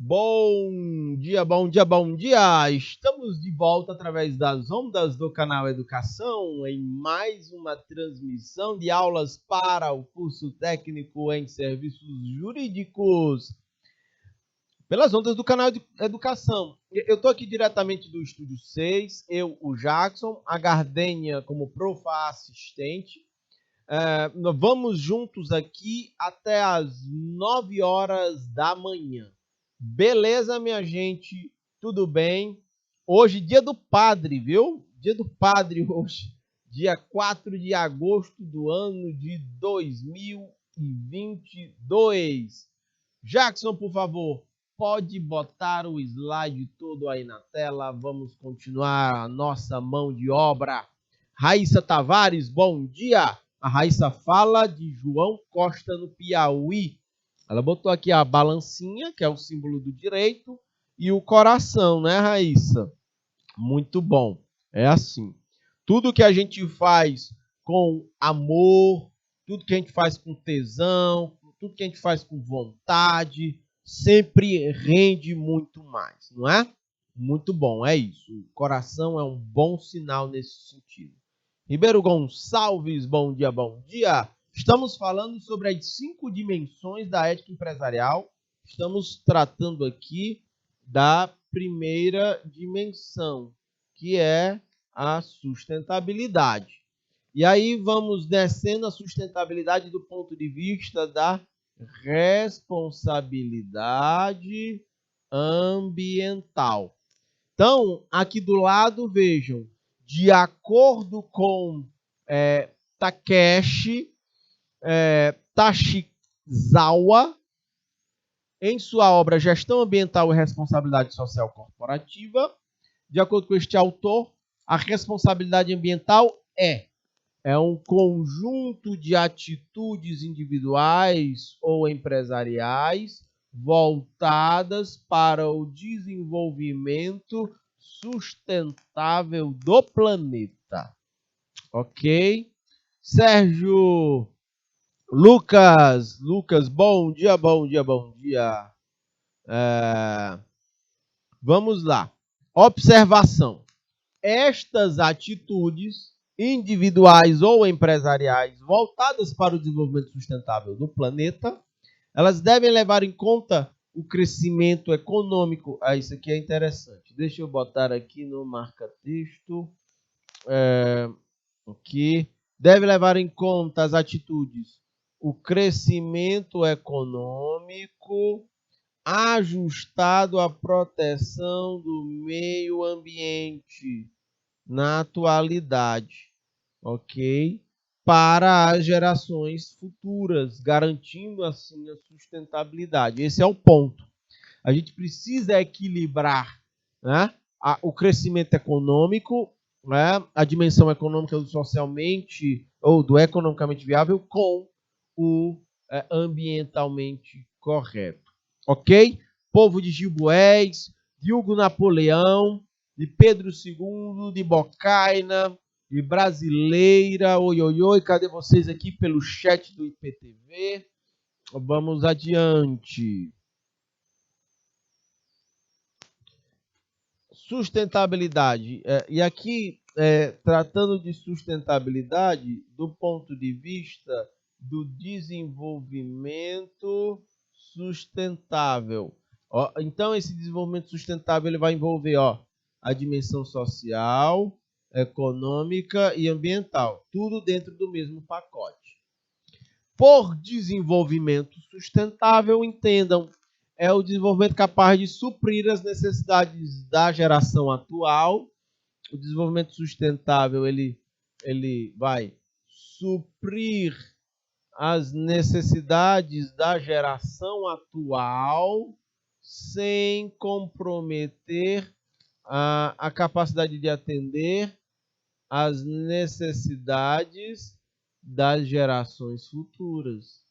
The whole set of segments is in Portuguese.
Bom dia, bom dia, bom dia! Estamos de volta através das ondas do canal Educação em mais uma transmissão de aulas para o curso técnico em serviços jurídicos pelas ondas do canal Educação. Eu estou aqui diretamente do Estúdio 6, eu, o Jackson, a Gardênia como profa assistente. Vamos juntos aqui até as 9 horas da manhã. Beleza, minha gente? Tudo bem? Hoje, dia do padre, viu? Dia do padre hoje. Dia 4 de agosto do ano de 2022. Jackson, por favor, pode botar o slide todo aí na tela. Vamos continuar a nossa mão de obra. Raíssa Tavares, bom dia. A Raíssa fala de João Costa, no Piauí. Ela botou aqui a balancinha, que é o símbolo do direito, e o coração, né, Raíssa? Muito bom. É assim. Tudo que a gente faz com amor, tudo que a gente faz com tesão, tudo que a gente faz com vontade, sempre rende muito mais, não é? Muito bom, é isso. O coração é um bom sinal nesse sentido. Ribeiro Gonçalves, bom dia, bom dia. Estamos falando sobre as 5 dimensões da ética empresarial. Estamos tratando aqui da primeira dimensão, que é a sustentabilidade. E aí vamos descendo a sustentabilidade do ponto de vista da responsabilidade ambiental. Então, aqui do lado, vejam, de acordo com Takeshi Tashizawa, em sua obra Gestão Ambiental e Responsabilidade Social Corporativa, de acordo com este autor, a responsabilidade ambiental é um conjunto de atitudes individuais ou empresariais voltadas para o desenvolvimento sustentável do planeta. Ok? Sérgio Lucas, bom dia, bom dia, bom dia. Vamos lá. Observação. Estas atitudes individuais ou empresariais voltadas para o desenvolvimento sustentável do planeta, elas devem levar em conta o crescimento econômico. Isso aqui é interessante. Deixa eu botar aqui no marca-texto. Aqui. Deve levar em conta as atitudes, o crescimento econômico ajustado à proteção do meio ambiente na atualidade, ok? Para as gerações futuras, garantindo assim a sustentabilidade. Esse é o ponto. A gente precisa equilibrar, né, o crescimento econômico, né, a dimensão econômica do socialmente ou do economicamente viável com o ambientalmente correto. Ok? Povo de Gilboés, de Hugo Napoleão, de Pedro II, de Bocaina, de Brasileira. Oi, oi, oi, cadê vocês aqui pelo chat do IPTV? Vamos adiante. Sustentabilidade. E aqui, tratando de sustentabilidade do ponto de vista do desenvolvimento sustentável. Então, esse desenvolvimento sustentável ele vai envolver a dimensão social, econômica e ambiental. Tudo dentro do mesmo pacote. Por desenvolvimento sustentável, entendam, é o desenvolvimento capaz de suprir as necessidades da geração atual. O desenvolvimento sustentável ele vai suprir as necessidades da geração atual sem comprometer a capacidade de atender às necessidades das gerações futuras.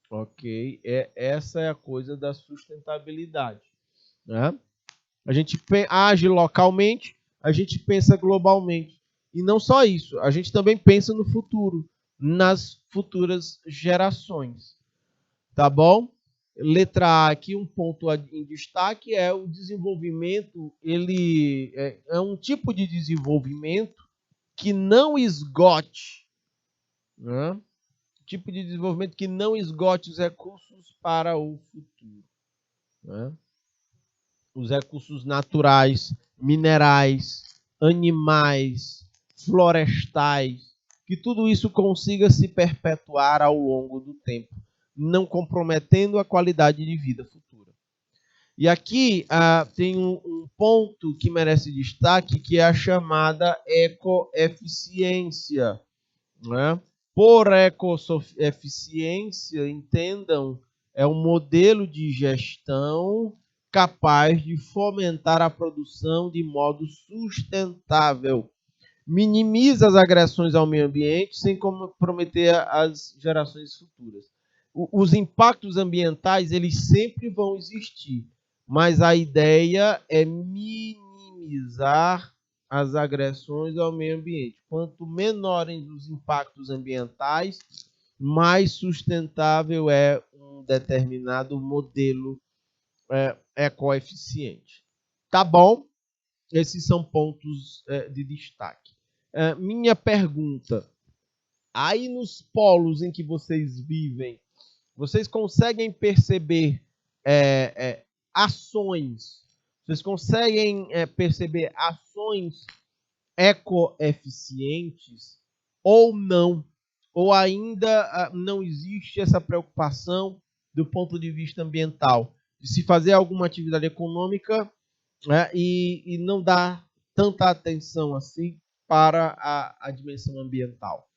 Ok? Essa é a coisa da sustentabilidade. Né? A gente age localmente, a gente pensa globalmente. E não só isso, a gente também pensa no futuro, nas futuras gerações. Tá bom? Letra A, aqui um ponto em destaque é o desenvolvimento, ele é um tipo de desenvolvimento que não esgote, né? Tipo de desenvolvimento que não esgote os recursos para o futuro, né? Os recursos naturais, minerais, animais, florestais, que tudo isso consiga se perpetuar ao longo do tempo, não comprometendo a qualidade de vida futura. E aqui tem um ponto que merece destaque, que é a chamada ecoeficiência, né? Por ecoeficiência, entendam, é um modelo de gestão capaz de fomentar a produção de modo sustentável, minimiza as agressões ao meio ambiente sem comprometer as gerações futuras. Os impactos ambientais, eles sempre vão existir, mas a ideia é minimizar as agressões ao meio ambiente. Quanto menores os impactos ambientais, mais sustentável é um determinado modelo ecoeficiente. Tá bom? Esses são pontos de destaque. Minha pergunta, aí nos polos em que vocês vivem, vocês conseguem perceber ações, vocês conseguem perceber ações ecoeficientes ou não? Ou ainda não existe essa preocupação do ponto de vista ambiental, de se fazer alguma atividade econômica e não dar tanta atenção assim para a dimensão ambiental?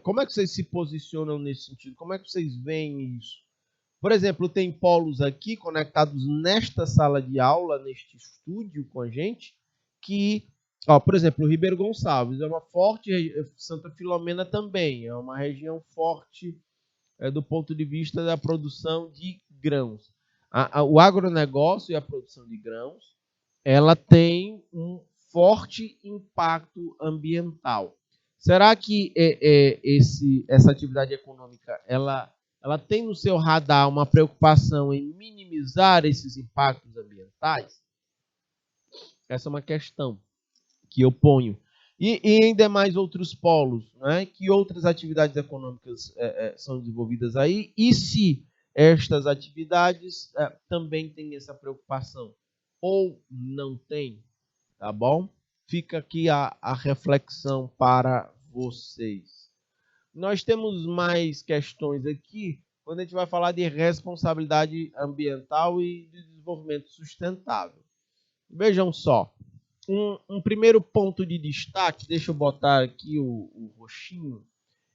Como é que vocês se posicionam nesse sentido? Como é que vocês veem isso? Por exemplo, tem polos aqui conectados nesta sala de aula, neste estúdio com a gente, que, por exemplo, o Ribeiro Gonçalves é uma forte, Santa Filomena também, é uma região forte do ponto de vista da produção de grãos. O agronegócio e a produção de grãos, ela tem um forte impacto ambiental. Será que essa atividade econômica ela tem no seu radar uma preocupação em minimizar esses impactos ambientais? Essa é uma questão que eu ponho. E em demais outros polos, né? Que outras atividades econômicas são desenvolvidas aí? E se estas atividades também têm essa preocupação? Ou não tem? Tá bom? Fica aqui a reflexão para vocês. Nós temos mais questões aqui quando a gente vai falar de responsabilidade ambiental e de desenvolvimento sustentável. Vejam só, um primeiro ponto de destaque, deixa eu botar aqui o roxinho,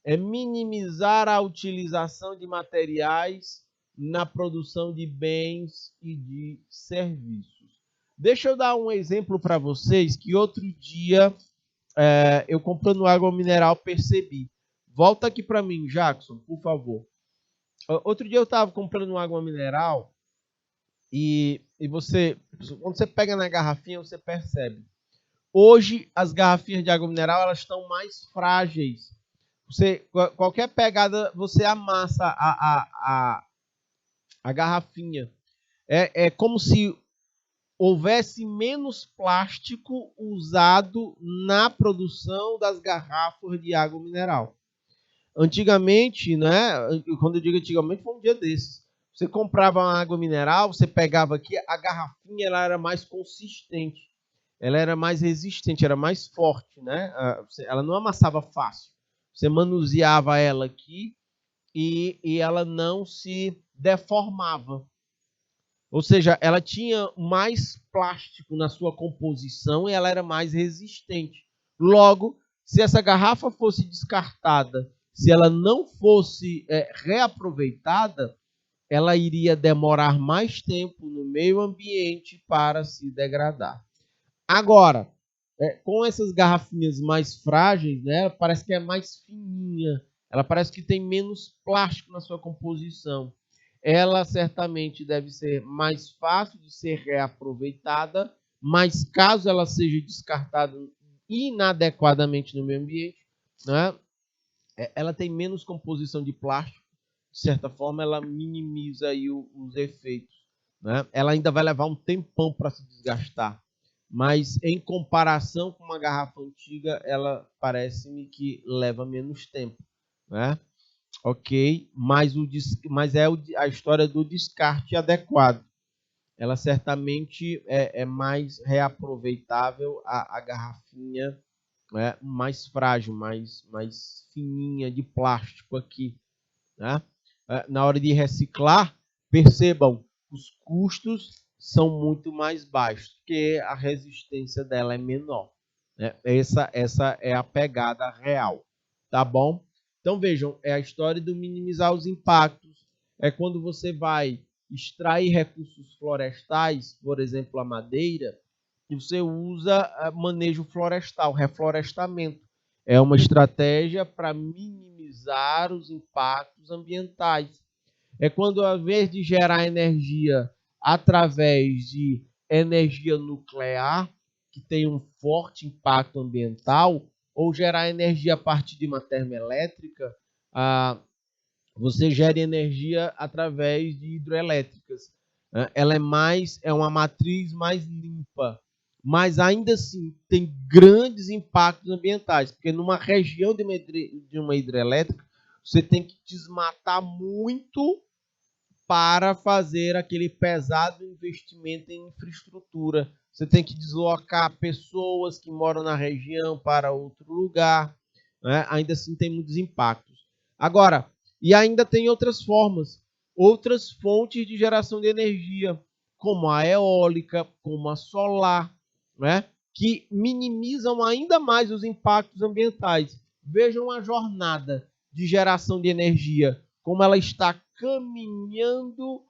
é minimizar a utilização de materiais na produção de bens e de serviços. Deixa eu dar um exemplo para vocês que outro dia eu comprando água mineral percebi. Volta aqui para mim, Jackson, por favor. Outro dia eu estava comprando água mineral e você, quando você pega na garrafinha, você percebe. Hoje, as garrafinhas de água mineral elas estão mais frágeis. Qualquer pegada, você amassa a garrafinha. É como se houvesse menos plástico usado na produção das garrafas de água mineral. Antigamente, né? Quando eu digo antigamente, foi um dia desses. Você comprava uma água mineral, você pegava aqui, a garrafinha ela era mais consistente, ela era mais resistente, era mais forte, né? Ela não amassava fácil. Você manuseava ela aqui e ela não se deformava. Ou seja, ela tinha mais plástico na sua composição e ela era mais resistente. Logo, se essa garrafa fosse descartada, se ela não fosse reaproveitada, ela iria demorar mais tempo no meio ambiente para se degradar. Agora, com essas garrafinhas mais frágeis, né, parece que é mais fininha, ela parece que tem menos plástico na sua composição. Ela certamente deve ser mais fácil de ser reaproveitada, mas caso ela seja descartada inadequadamente no meio ambiente, né, ela tem menos composição de plástico, de certa forma, ela minimiza aí os efeitos, né? Ela ainda vai levar um tempão para se desgastar, mas em comparação com uma garrafa antiga, ela parece-me que leva menos tempo, né? Ok, mas é a história do descarte adequado. Ela certamente é mais reaproveitável a garrafinha, né, mais frágil, mais fininha de plástico aqui, né? Na hora de reciclar, percebam, os custos são muito mais baixos, porque a resistência dela é menor, né? Essa é a pegada real, tá bom? Então vejam, é a história do minimizar os impactos. É quando você vai extrair recursos florestais, por exemplo, a madeira, e você usa manejo florestal, reflorestamento. É uma estratégia para minimizar os impactos ambientais. É quando, ao invés de gerar energia através de energia nuclear, que tem um forte impacto ambiental, ou gerar energia a partir de uma termoelétrica, você gera energia através de hidrelétricas. Ela é uma matriz mais limpa, mas ainda assim tem grandes impactos ambientais, porque numa região de uma hidrelétrica, você tem que desmatar muito para fazer aquele pesado investimento em infraestrutura. Você tem que deslocar pessoas que moram na região para outro lugar, né? Ainda assim tem muitos impactos. Agora, e ainda tem outras formas, outras fontes de geração de energia, como a eólica, como a solar, né? Que minimizam ainda mais os impactos ambientais. Vejam a jornada de geração de energia, como ela está caminhando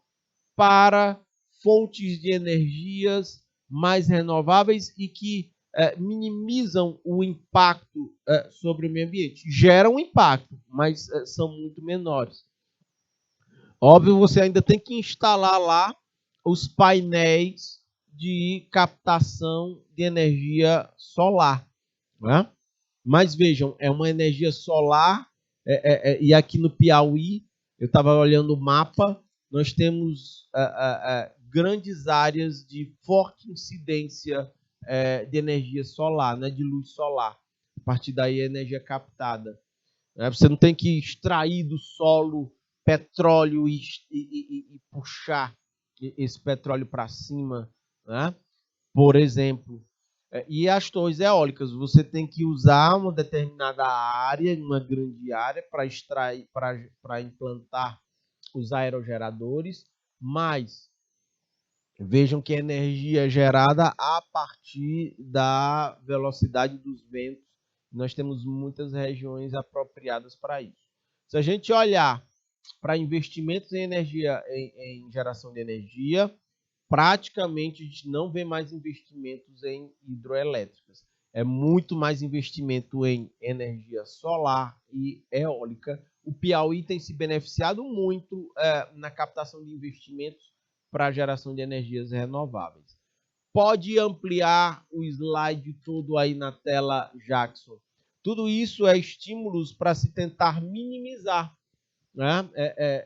para fontes de energias mais renováveis e que minimizam o impacto sobre o meio ambiente. Geram impacto, mas são muito menores. Óbvio, você ainda tem que instalar lá os painéis de captação de energia solar, né? Mas vejam, é uma energia solar, e aqui no Piauí, eu estava olhando o mapa, nós temos grandes áreas de forte incidência de energia solar, né, de luz solar. A partir daí, a energia captada. Você não tem que extrair do solo petróleo e puxar esse petróleo para cima, né? Por exemplo. E as torres eólicas, você tem que usar uma determinada área, uma grande área, para extrair, para implantar os aerogeradores, mas vejam que a energia é gerada a partir da velocidade dos ventos. Nós temos muitas regiões apropriadas para isso. Se a gente olhar para investimentos em energia, em geração de energia, praticamente a gente não vê mais investimentos em hidroelétricas. É muito mais investimento em energia solar e eólica. O Piauí tem se beneficiado muito na captação de investimentos para a geração de energias renováveis. Pode ampliar o slide todo aí na tela, Jackson. Tudo isso é estímulos para se tentar minimizar, né,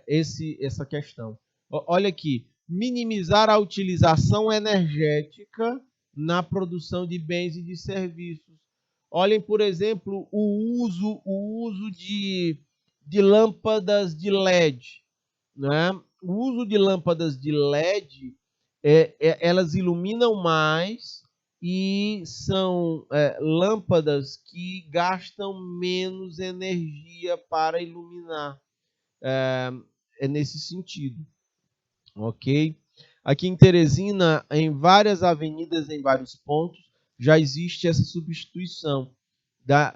essa questão. Olha aqui, minimizar a utilização energética na produção de bens e de serviços. Olhem, por exemplo, o uso de lâmpadas de LED, né? O uso de lâmpadas de LED, elas iluminam mais e são lâmpadas que gastam menos energia para iluminar. É nesse sentido, ok? Aqui em Teresina, em várias avenidas, em vários pontos, já existe essa substituição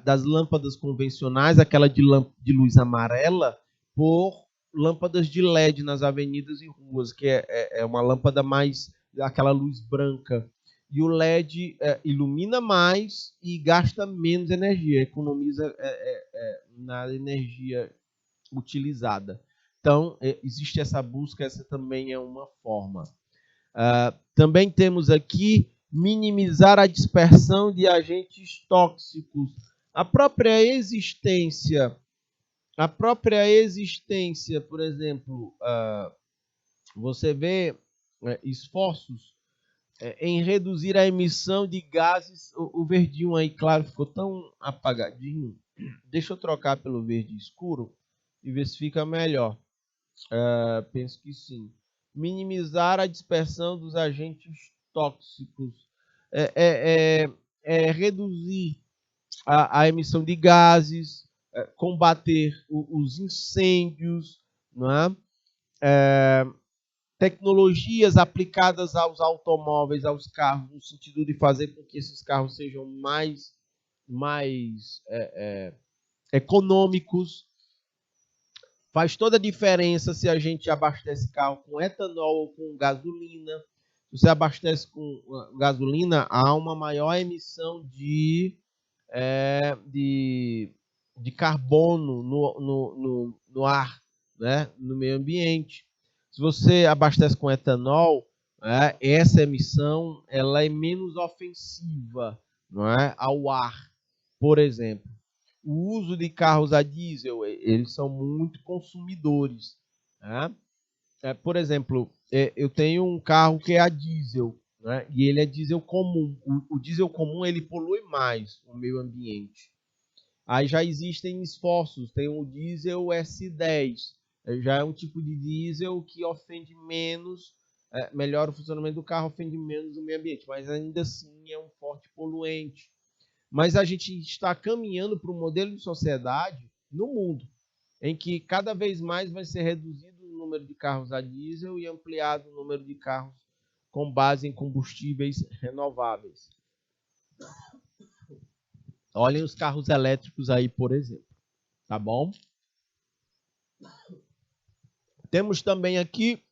das lâmpadas convencionais, aquela de luz amarela, por lâmpadas de LED nas avenidas e ruas, que é uma lâmpada mais, aquela luz branca. E o LED ilumina mais e gasta menos energia, economiza na energia utilizada. Então, existe essa busca, essa também é uma forma. Também temos aqui minimizar a dispersão de agentes tóxicos. A própria existência A própria existência, por exemplo, você vê esforços em reduzir a emissão de gases. O verdinho aí, claro, ficou tão apagadinho. Deixa eu trocar pelo verde escuro e ver se fica melhor. Penso que sim. Minimizar a dispersão dos agentes tóxicos. Reduzir a emissão de gases, combater os incêndios, não é? Tecnologias aplicadas aos automóveis, aos carros, no sentido de fazer com que esses carros sejam mais econômicos. Faz toda a diferença se a gente abastece carro com etanol ou com gasolina. Se você abastece com gasolina, há uma maior emissão de carbono no ar, né? No meio ambiente. Se você abastece com etanol, essa emissão ela é menos ofensiva, não é, ao ar. Por exemplo, o uso de carros a diesel, eles são muito consumidores. Né? Por exemplo, eu tenho um carro que é a diesel, né? E ele é diesel comum. O diesel comum ele polui mais o meio ambiente. Aí já existem esforços, tem o diesel S10, já é um tipo de diesel que ofende menos, melhora o funcionamento do carro, ofende menos o meio ambiente, mas ainda assim é um forte poluente. Mas a gente está caminhando para um modelo de sociedade no mundo, em que cada vez mais vai ser reduzido o número de carros a diesel e ampliado o número de carros com base em combustíveis renováveis. Olhem os carros elétricos aí, por exemplo. Tá bom? Temos também aqui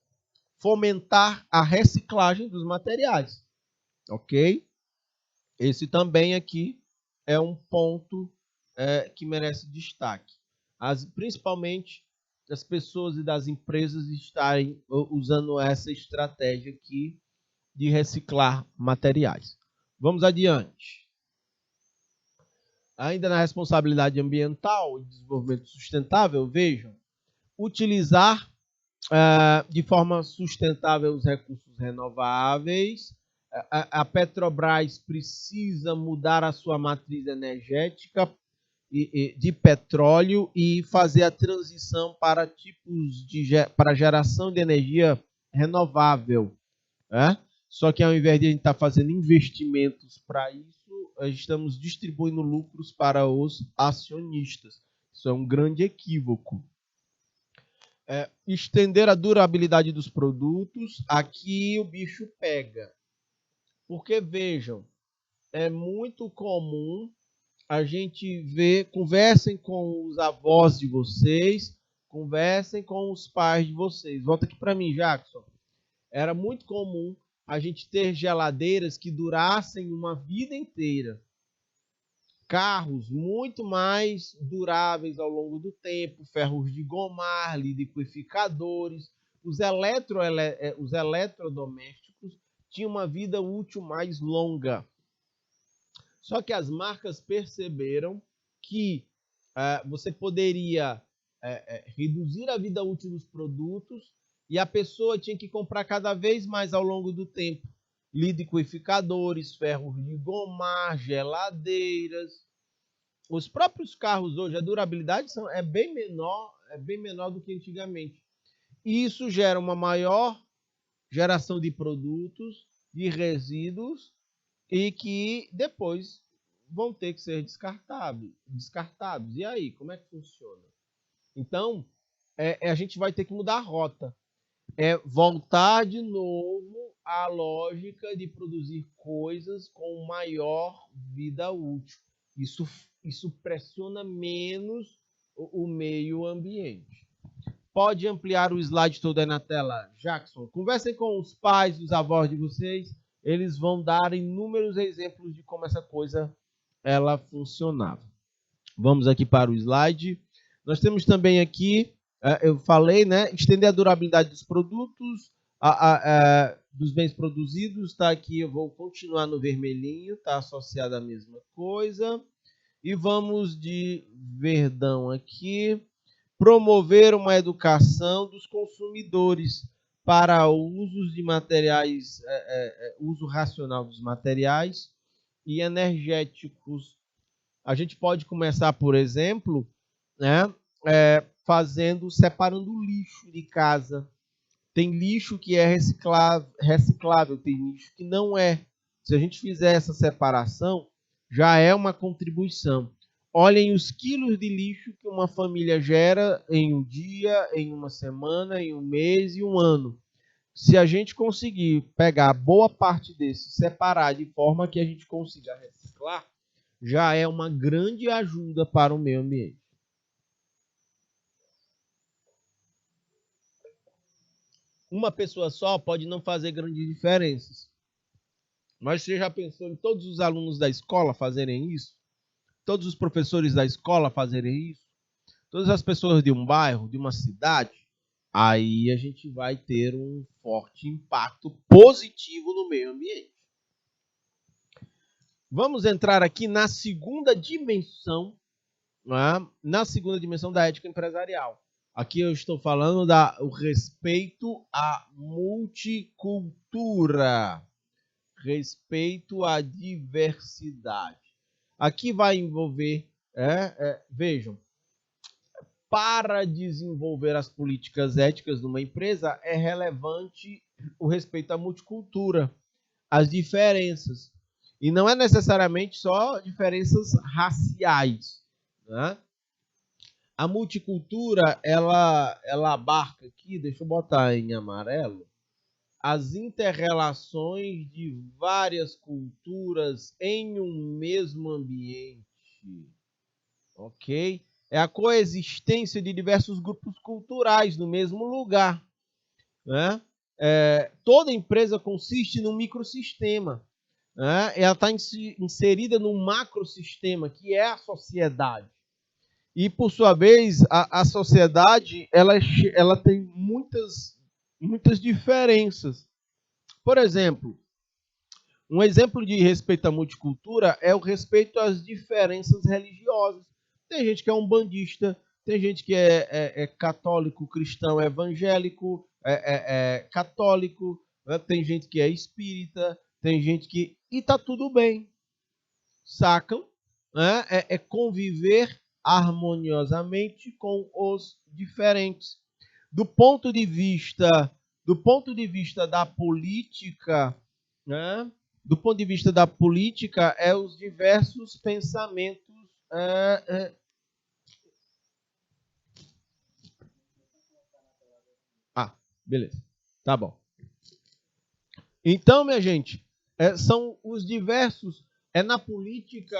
fomentar a reciclagem dos materiais. Ok? Esse também aqui é um ponto que merece destaque. Principalmente as pessoas e das empresas estarem usando essa estratégia aqui de reciclar materiais. Vamos adiante. Ainda na responsabilidade ambiental e desenvolvimento sustentável, vejam, utilizar de forma sustentável os recursos renováveis. A Petrobras precisa mudar a sua matriz energética de petróleo e fazer a transição para tipos para geração de energia renovável. Só que ao invés de a gente estar fazendo investimentos para isso, estamos distribuindo lucros para os acionistas. Isso é um grande equívoco. Estender a durabilidade dos produtos, aqui o bicho pega. Porque, vejam, é muito comum a gente ver, conversem com os avós de vocês, conversem com os pais de vocês. Volta aqui para mim, Jackson. Era muito comum a gente ter geladeiras que durassem uma vida inteira. Carros muito mais duráveis ao longo do tempo, ferros de gomar, liquidificadores, os eletrodomésticos tinham uma vida útil mais longa. Só que as marcas perceberam que você poderia reduzir a vida útil dos produtos e a pessoa tinha que comprar cada vez mais ao longo do tempo liquidificadores, ferros de gomar, geladeiras. Os próprios carros hoje, a durabilidade é bem menor do que antigamente. E isso gera uma maior geração de produtos, de resíduos, e que depois vão ter que ser descartados. E aí, como é que funciona? Então, a gente vai ter que mudar a rota. Voltar de novo à lógica de produzir coisas com maior vida útil. Isso pressiona menos o meio ambiente. Pode ampliar o slide todo aí na tela, Jackson. Conversem com os pais, os avós de vocês. Eles vão dar inúmeros exemplos de como essa coisa ela funcionava. Vamos aqui para o slide. Nós temos também aqui, eu falei, né, estender a durabilidade dos produtos, dos bens produzidos. Está aqui, eu vou continuar no vermelhinho, está associado à mesma coisa. E vamos de verdão aqui. promover uma educação dos consumidores para usos de materiais, uso racional dos materiais e energéticos. A gente pode começar, por exemplo, né, separando o lixo de casa. Tem lixo que é reciclável, tem lixo que não é. Se a gente fizer essa separação, já é uma contribuição. Olhem os quilos de lixo que uma família gera em um dia, em uma semana, em um mês e um ano. Se a gente conseguir pegar boa parte desse, separar de forma que a gente consiga reciclar, já é uma grande ajuda para o meio ambiente. Uma pessoa só pode não fazer grandes diferenças. Mas você já pensou em todos os alunos da escola fazerem isso? Todos os professores da escola fazerem isso? Todas as pessoas de um bairro, de uma cidade? Aí a gente vai ter um forte impacto positivo no meio ambiente. Vamos entrar aqui na segunda dimensão, né? Na segunda dimensão da ética empresarial. Aqui eu estou falando do respeito à multicultura, respeito à diversidade. Aqui vai envolver, vejam, para desenvolver as políticas éticas numa empresa, é relevante o respeito à multicultura, às diferenças. E não é necessariamente só diferenças raciais, né? A multicultura, ela abarca aqui, deixa eu botar em amarelo, as interrelações de várias culturas em um mesmo ambiente, ok? É a coexistência de diversos grupos culturais no mesmo lugar, né? Toda empresa consiste num microsistema, né? Ela está inserida num macrosistema, que é a sociedade. E, por sua vez, a sociedade ela tem muitas diferenças. Por exemplo, um exemplo de respeito à multicultura é o respeito às diferenças religiosas. Tem gente que é umbandista, tem gente que é católico, cristão, evangélico, católico, né? Tem gente que é espírita, tem gente que... E tá tudo bem, sacam? Né? É conviver harmoniosamente com os diferentes. Do ponto de vista da política, né? Do ponto de vista da política, os diversos pensamentos. Beleza. Tá bom. Então, minha gente, são os diversos. Na política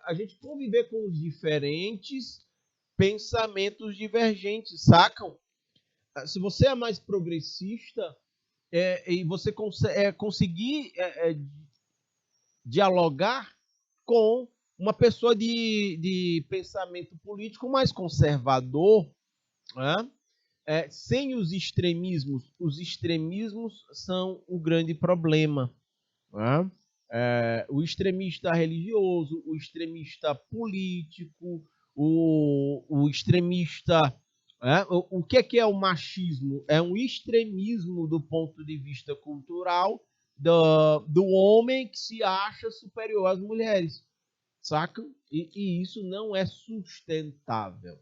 a gente conviver com os diferentes pensamentos divergentes, sacam? Se você é mais progressista e você conseguir dialogar com uma pessoa de pensamento político mais conservador, né? Sem os extremismos são o grande problema. Né? O extremista religioso, o extremista político, o extremista... O que é o machismo? É um extremismo do ponto de vista cultural do homem que se acha superior às mulheres, saca? E isso não é sustentável.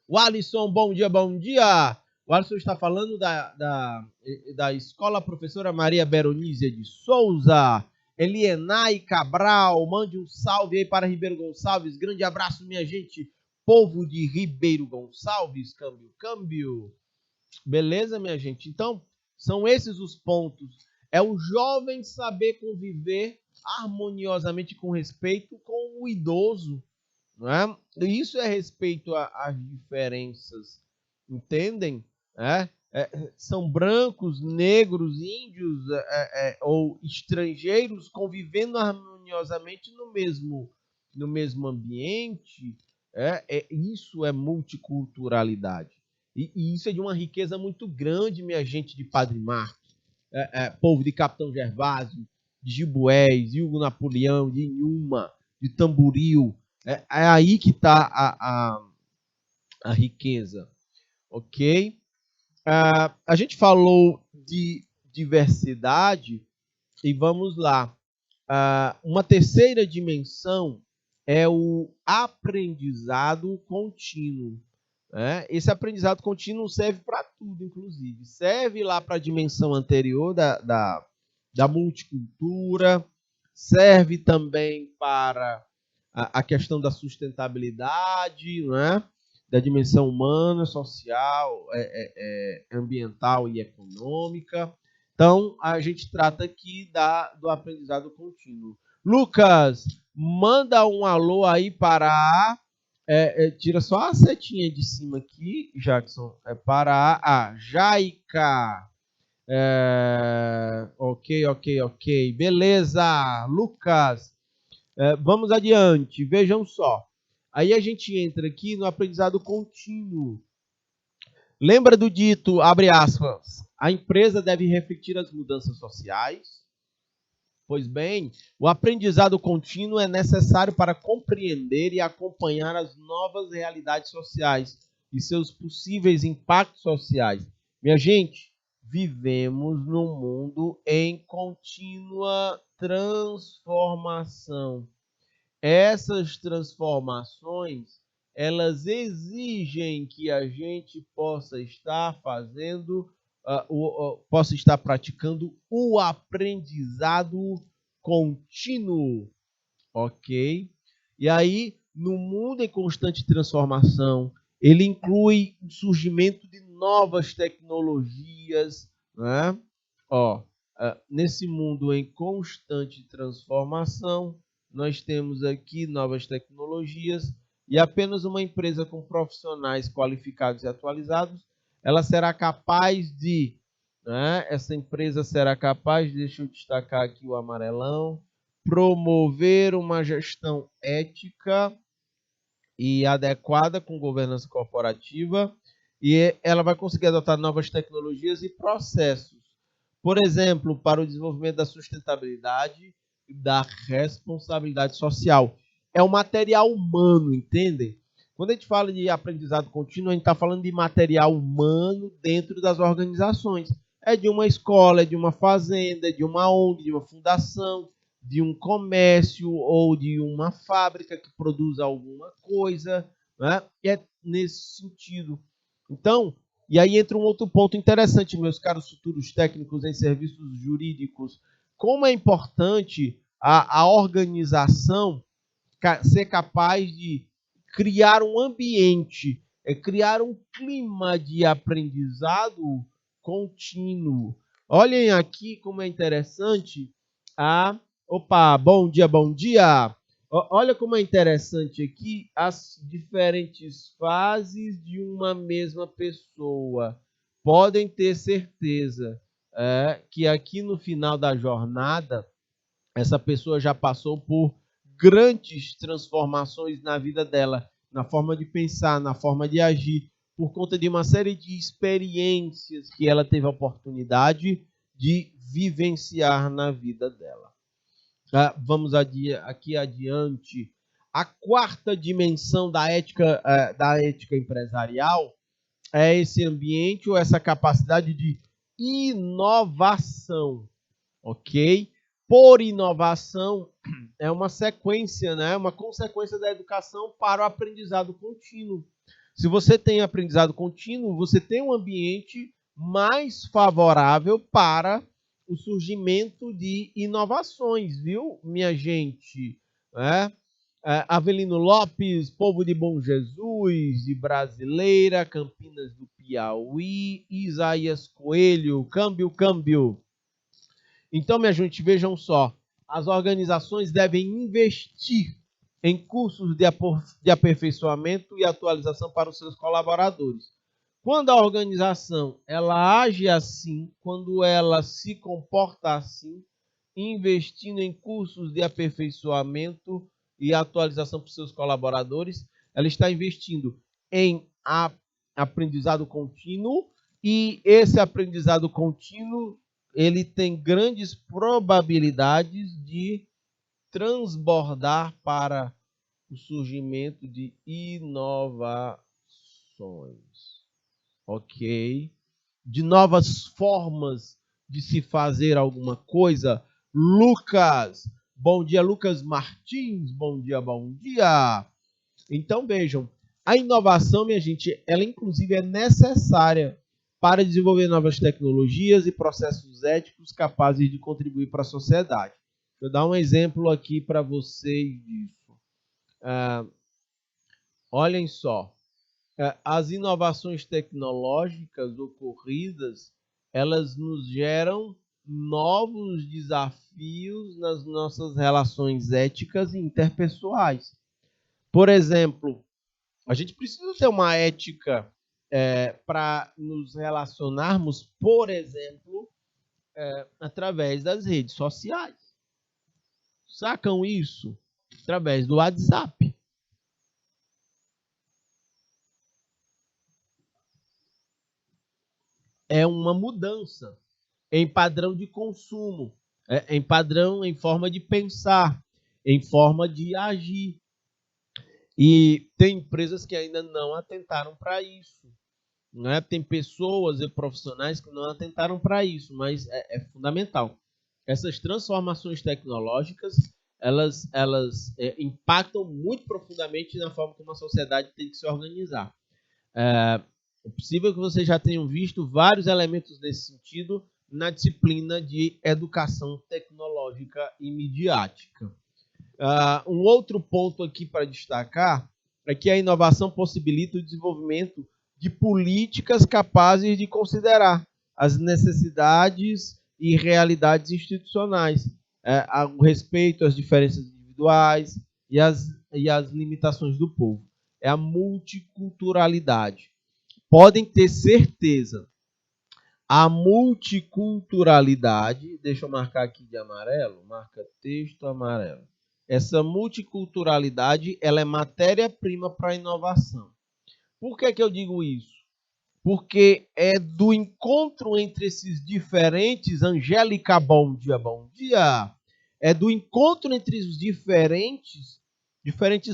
O Alisson, bom dia, bom dia. O Alisson está falando da Escola Professora Maria Beronísia de Souza. Elienay Cabral, mande um salve aí para Ribeiro Gonçalves. Grande abraço, minha gente. Povo de Ribeiro Gonçalves, câmbio. Beleza, minha gente? Então, são esses os pontos. É o jovem saber conviver harmoniosamente com respeito com o idoso. Não é? Isso é respeito às diferenças. Entendem? São brancos, negros, índios ou estrangeiros convivendo harmoniosamente no mesmo ambiente. Isso é multiculturalidade. E isso é de uma riqueza muito grande, minha gente de Padre Marcos, povo de Capitão Gervásio, de Gibués, de Hugo Napoleão, de Inhuma, de Tamboril. É aí que está a riqueza, ok? A gente falou de diversidade e vamos lá. Uma terceira dimensão é o aprendizado contínuo. Né? Esse aprendizado contínuo serve para tudo, inclusive. Serve lá para a dimensão anterior da multicultura, serve também para a questão da sustentabilidade, né? Da dimensão humana, social, ambiental e econômica. Então, a gente trata aqui do aprendizado contínuo. Lucas, manda um alô aí para tira só a setinha de cima aqui, Jackson. É para a Jaica. Ok. Beleza, Lucas. Vamos adiante. Vejam só. Aí a gente entra aqui no aprendizado contínuo. Lembra do dito, abre aspas, a empresa deve refletir as mudanças sociais? Pois bem, o aprendizado contínuo é necessário para compreender e acompanhar as novas realidades sociais e seus possíveis impactos sociais. Minha gente, vivemos num mundo em contínua transformação. Essas transformações, elas exigem que a gente possa estar fazendo possa estar praticando o aprendizado contínuo, ok? E aí, no mundo em constante transformação, ele inclui o surgimento de novas tecnologias, né? Nesse mundo em constante transformação, nós temos aqui novas tecnologias e apenas uma empresa com profissionais qualificados e atualizados ela será capaz de, né, essa empresa será capaz, deixa eu destacar aqui o amarelão, promover uma gestão ética e adequada com governança corporativa e ela vai conseguir adotar novas tecnologias e processos. Por exemplo, para o desenvolvimento da sustentabilidade e da responsabilidade social. É um material humano, entendem? Quando a gente fala de aprendizado contínuo, a gente está falando de material humano dentro das organizações. É de uma escola, é de uma fazenda, é de uma ONG, de uma fundação, de um comércio ou de uma fábrica que produz alguma coisa. Né? E é nesse sentido. Então, e aí entra um outro ponto interessante, meus caros futuros técnicos em serviços jurídicos. Como é importante a organização ser capaz de criar um ambiente, criar um clima de aprendizado contínuo. Olhem aqui como é interessante Opa, bom dia, bom dia! Olha como é interessante aqui as diferentes fases de uma mesma pessoa. Podem ter certeza que aqui no final da jornada, essa pessoa já passou por grandes transformações na vida dela, na forma de pensar, na forma de agir, por conta de uma série de experiências que ela teve a oportunidade de vivenciar na vida dela. Vamos aqui adiante. A quarta dimensão da ética empresarial é esse ambiente ou essa capacidade de inovação, ok? Por inovação, é uma sequência, né? Uma consequência da educação para o aprendizado contínuo. Se você tem aprendizado contínuo, você tem um ambiente mais favorável para o surgimento de inovações, viu, minha gente? Avelino Lopes, Povo de Bom Jesus, de Brasileira, Campinas do Piauí, Isaías Coelho, câmbio. Então, minha gente, vejam só, as organizações devem investir em cursos de aperfeiçoamento e atualização para os seus colaboradores. Quando a organização ela age assim, quando ela se comporta assim, investindo em cursos de aperfeiçoamento e atualização para os seus colaboradores, ela está investindo em aprendizado contínuo e esse aprendizado contínuo ele tem grandes probabilidades de transbordar para o surgimento de inovações. inovações, ok? De novas formas de se fazer alguma coisa. Lucas, bom dia, Lucas Martins, bom dia, bom dia. Então vejam, a inovação, minha gente, ela inclusive é necessária para desenvolver novas tecnologias e processos éticos capazes de contribuir para a sociedade. Vou dar um exemplo aqui para vocês disso. Olhem só, as inovações tecnológicas ocorridas, elas nos geram novos desafios nas nossas relações éticas e interpessoais. Por exemplo, a gente precisa ter uma ética para nos relacionarmos, por exemplo, através das redes sociais. Sacam isso? Através do WhatsApp. É uma mudança em padrão de consumo, em padrão, em forma de pensar, em forma de agir. E tem empresas que ainda não atentaram para isso. Né? Tem pessoas e profissionais que não atentaram para isso, mas é fundamental. Essas transformações tecnológicas, elas impactam muito profundamente na forma como a sociedade tem que se organizar. É possível que vocês já tenham visto vários elementos nesse sentido na disciplina de educação tecnológica e midiática. Um outro ponto aqui para destacar é que a inovação possibilita o desenvolvimento de políticas capazes de considerar as necessidades e realidades institucionais, o respeito às diferenças individuais e às limitações do povo. É a multiculturalidade. Podem ter certeza, a multiculturalidade, deixa eu marcar aqui de amarelo, marca texto amarelo. Essa multiculturalidade, ela é matéria-prima para a inovação. Por que eu digo isso? Porque é do encontro entre esses diferentes, Angélica, bom dia, bom dia. É do encontro entre os diferentes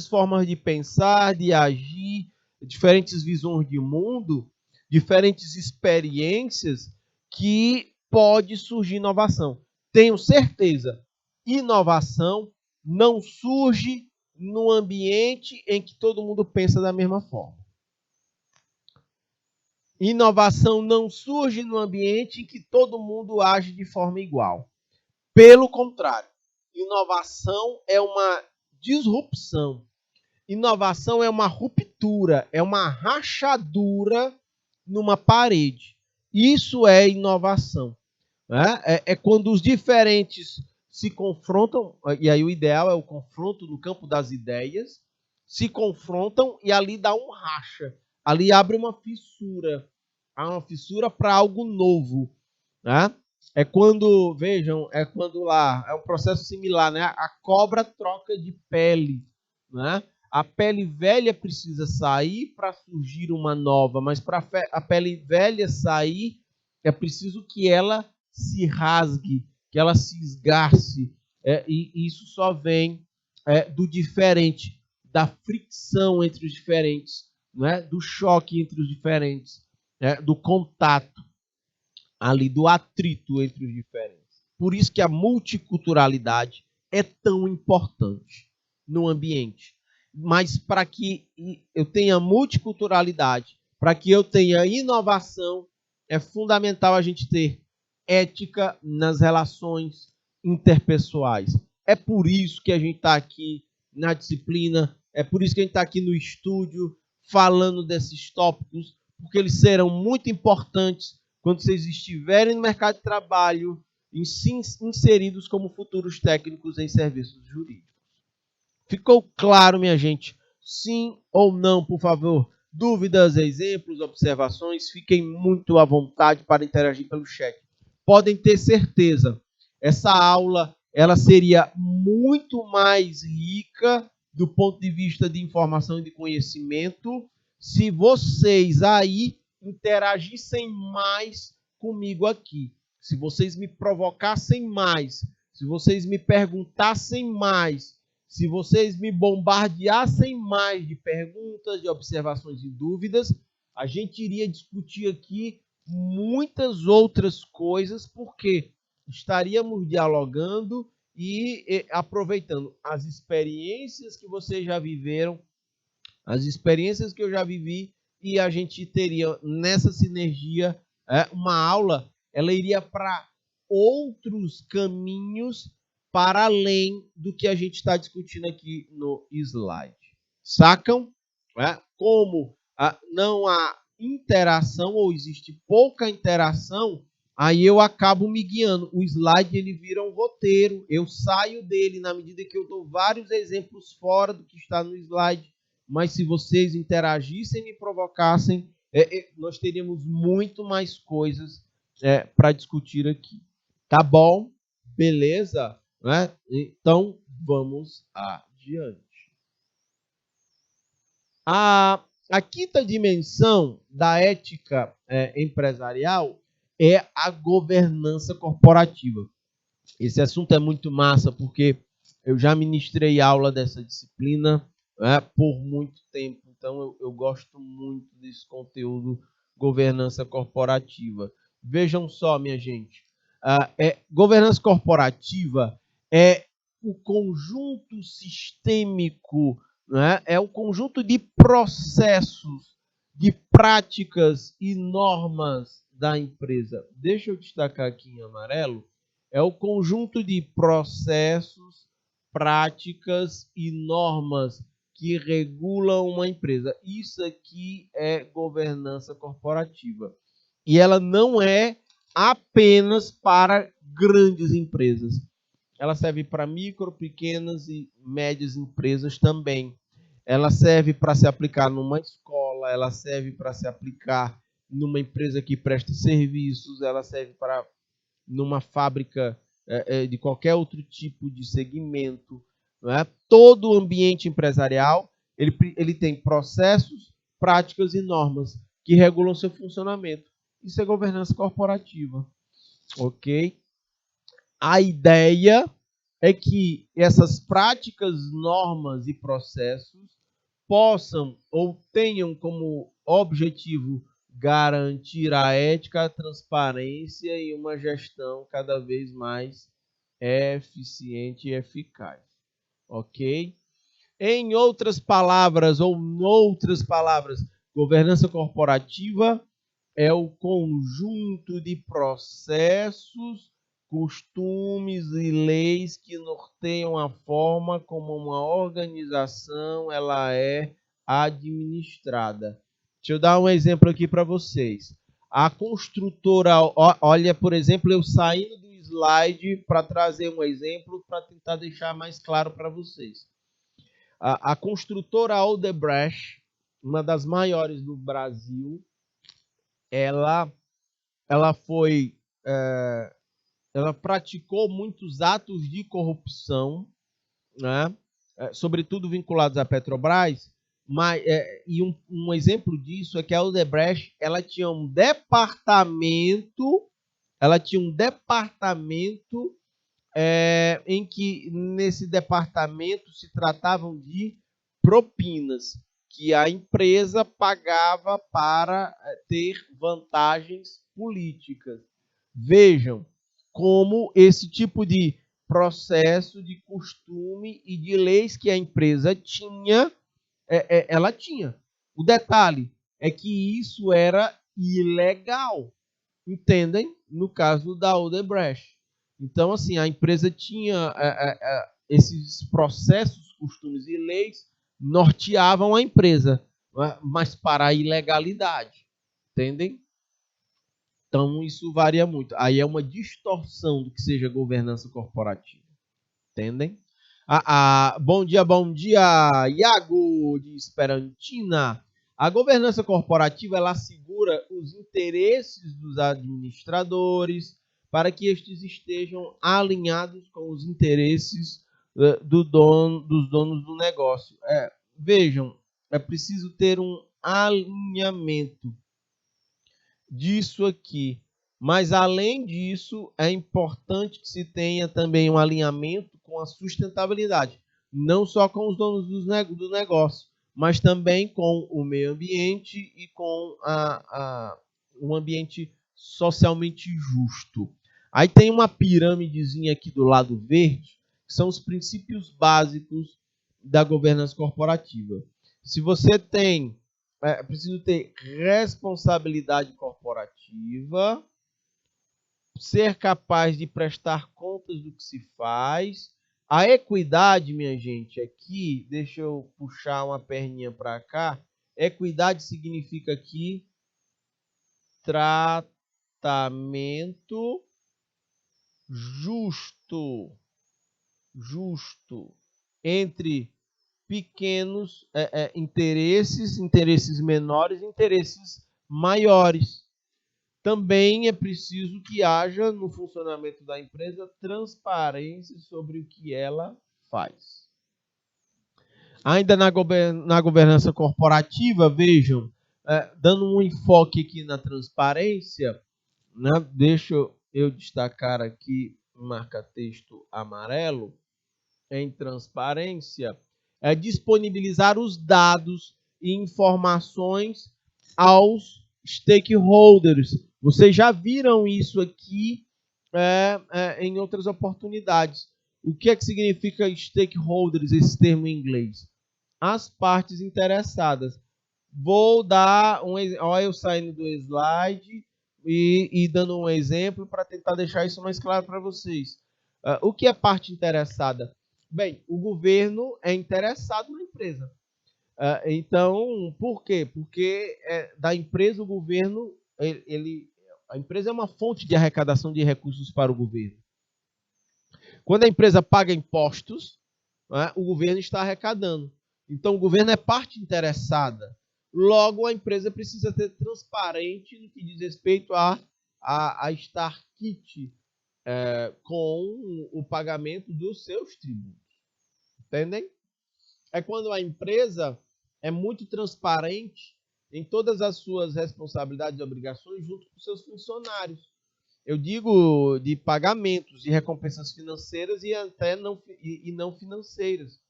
formas de pensar, de agir, diferentes visões de mundo, diferentes experiências, que pode surgir inovação. Tenho certeza, inovação não surge num ambiente em que todo mundo pensa da mesma forma. Inovação não surge num ambiente em que todo mundo age de forma igual. Pelo contrário, inovação é uma disrupção. Inovação é uma ruptura, é uma rachadura numa parede. Isso é inovação. É quando os diferentes se confrontam, e aí o ideal é o confronto no campo das ideias, se confrontam e ali dá um racha. Ali abre uma fissura. Há uma fissura para algo novo. Né? É quando, vejam, é quando lá, é um processo similar, né? A cobra troca de pele. Né? A pele velha precisa sair para surgir uma nova, mas para a pele velha sair, é preciso que ela se rasgue, que ela se esgarce. E isso só vem do diferente, da fricção entre os diferentes, né? Do choque entre os diferentes, do contato, ali, do atrito entre os diferentes. Por isso que a multiculturalidade é tão importante no ambiente. Mas para que eu tenha multiculturalidade, para que eu tenha inovação, é fundamental a gente ter ética nas relações interpessoais. É por isso que a gente está aqui na disciplina, é por isso que a gente está aqui no estúdio falando desses tópicos, porque eles serão muito importantes quando vocês estiverem no mercado de trabalho, inseridos como futuros técnicos em serviços jurídicos. Ficou claro, minha gente? Sim ou não, por favor? Dúvidas, exemplos, observações, fiquem muito à vontade para interagir pelo chat. Podem ter certeza, essa aula ela seria muito mais rica do ponto de vista de informação e de conhecimento se vocês aí interagissem mais comigo aqui. Se vocês me provocassem mais, se vocês me perguntassem mais, se vocês me bombardeassem mais de perguntas, de observações e dúvidas, A gente iria discutir aqui muitas outras coisas, porque estaríamos dialogando e aproveitando as experiências que vocês já viveram, as experiências que eu já vivi, e a gente teria nessa sinergia uma aula, ela iria para outros caminhos para além do que a gente está discutindo aqui no slide. Sacam? Como não há interação ou existe pouca interação, aí eu acabo me guiando. O slide ele vira um roteiro, eu saio dele na medida que eu dou vários exemplos fora do que está no slide, mas se vocês interagissem e me provocassem, nós teríamos muito mais coisas para discutir aqui. Tá bom? Beleza? Então, vamos adiante. A quinta dimensão da ética empresarial é a governança corporativa. Esse assunto é muito massa, porque eu já ministrei aula dessa disciplina por muito tempo. Então, eu gosto muito desse conteúdo, governança corporativa. Vejam só, minha gente. Governança corporativa é o conjunto sistêmico, é o conjunto de processos, de práticas e normas da empresa. Deixa eu destacar aqui em amarelo. É o conjunto de processos, práticas e normas que regulam uma empresa. Isso aqui é governança corporativa. E ela não é apenas para grandes empresas. Ela serve para micro, pequenas e médias empresas também. Ela serve para se aplicar numa escola, ela serve para se aplicar numa empresa que presta serviços, ela serve para numa fábrica de qualquer outro tipo de segmento. Não é? Todo o ambiente empresarial ele tem processos, práticas e normas que regulam seu funcionamento. Isso é governança corporativa. Ok? A ideia é que essas práticas, normas e processos possam ou tenham como objetivo garantir a ética, a transparência e uma gestão cada vez mais eficiente e eficaz. Ok? Em outras palavras, ou noutras palavras, governança corporativa é o conjunto de processos, costumes e leis que norteiam a forma como uma organização ela é administrada. Deixa eu dar um exemplo aqui para vocês. A construtora, olha, por exemplo, eu saindo do slide para trazer um exemplo para tentar deixar mais claro para vocês. A construtora Odebrecht, uma das maiores do Brasil, ela praticou muitos atos de corrupção, né? Sobretudo vinculados à Petrobras, e um exemplo disso é que a Odebrecht ela tinha um departamento em que nesse departamento se tratavam de propinas que a empresa pagava para ter vantagens políticas. Vejam como esse tipo de processo, de costume e de leis que a empresa tinha, ela tinha. O detalhe é que isso era ilegal, entendem? No caso da Odebrecht. Então, assim, a empresa tinha esses processos, costumes e leis norteavam a empresa, mas para a ilegalidade, entendem? Então, isso varia muito. Aí é uma distorção do que seja governança corporativa, entendem? Bom dia, Iago de Esperantina. A governança corporativa ela assegura os interesses dos administradores para que estes estejam alinhados com os interesses dos donos do negócio. Vejam, é preciso ter um alinhamento disso aqui. Mas, além disso, é importante que se tenha também um alinhamento com a sustentabilidade. Não só com os donos do negócio, mas também com o meio ambiente e com um ambiente socialmente justo. Aí tem uma pirâmidezinha aqui do lado verde, que são os princípios básicos da governança corporativa. Se você tem, preciso ter responsabilidade corporativa, ser capaz de prestar contas do que se faz. A equidade, minha gente, aqui, deixa eu puxar uma perninha para cá. Equidade significa aqui tratamento justo entre pequenos interesses menores e interesses maiores. Também é preciso que haja no funcionamento da empresa transparência sobre o que ela faz. Ainda na governança corporativa, vejam, dando um enfoque aqui na transparência, né, deixa eu destacar aqui, marca texto amarelo, em transparência, é disponibilizar os dados e informações aos stakeholders. Vocês já viram isso aqui em outras oportunidades. O que é que significa stakeholders, esse termo em inglês? As partes interessadas. Vou dar olha eu saindo do slide e dando um exemplo para tentar deixar isso mais claro para vocês. O que é parte interessada? Bem, o governo é interessado na empresa. Então, por quê? Porque da empresa o governo, a empresa é uma fonte de arrecadação de recursos para o governo. Quando a empresa paga impostos, o governo está arrecadando. Então, o governo é parte interessada. Logo, a empresa precisa ser transparente no que diz respeito a estar quite com o pagamento dos seus tributos. Entendem? É quando a empresa é muito transparente em todas as suas responsabilidades e obrigações junto com seus funcionários. Eu digo de pagamentos, de recompensas financeiras e até não financeiras.